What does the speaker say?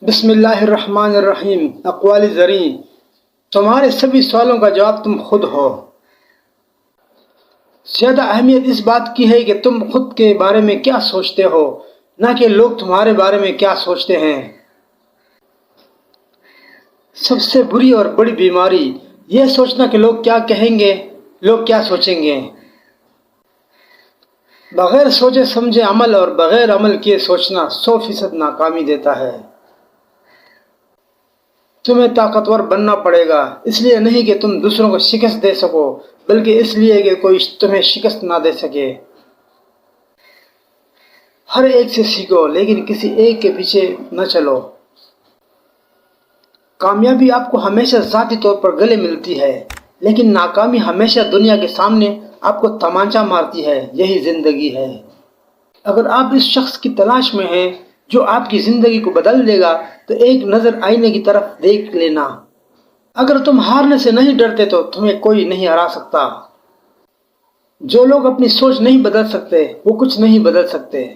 بسم اللہ الرحمن الرحیم۔ اقوال زریں، تمہارے سبھی سوالوں کا جواب تم خود ہو۔ زیادہ اہمیت اس بات کی ہے کہ تم خود کے بارے میں کیا سوچتے ہو، نہ کہ لوگ تمہارے بارے میں کیا سوچتے ہیں۔ سب سے بری اور بڑی بیماری یہ سوچنا کہ لوگ کیا کہیں گے، لوگ کیا سوچیں گے۔ بغیر سوچے سمجھے عمل اور بغیر عمل کیے سوچنا 100% ناکامی دیتا ہے۔ تمہیں طاقتور بننا پڑے گا، اس لیے نہیں کہ تم دوسروں کو شکست دے سکو، بلکہ اس لیے کہ کوئی تمہیں شکست نہ دے سکے۔ ہر ایک سے سیکھو، لیکن کسی ایک کے پیچھے نہ چلو۔ کامیابی آپ کو ہمیشہ ذاتی طور پر گلے ملتی ہے، لیکن ناکامی ہمیشہ دنیا کے سامنے آپ کو تمانچہ مارتی ہے۔ یہی زندگی ہے۔ اگر آپ اس شخص کی تلاش میں ہیں جو آپ کی زندگی کو بدل دے گا، تو ایک نظر آئینے کی طرف دیکھ لینا۔ اگر تم ہارنے سے نہیں ڈرتے تو تمہیں کوئی نہیں ہرا سکتا۔ جو لوگ اپنی سوچ نہیں بدل سکتے وہ کچھ نہیں بدل سکتے۔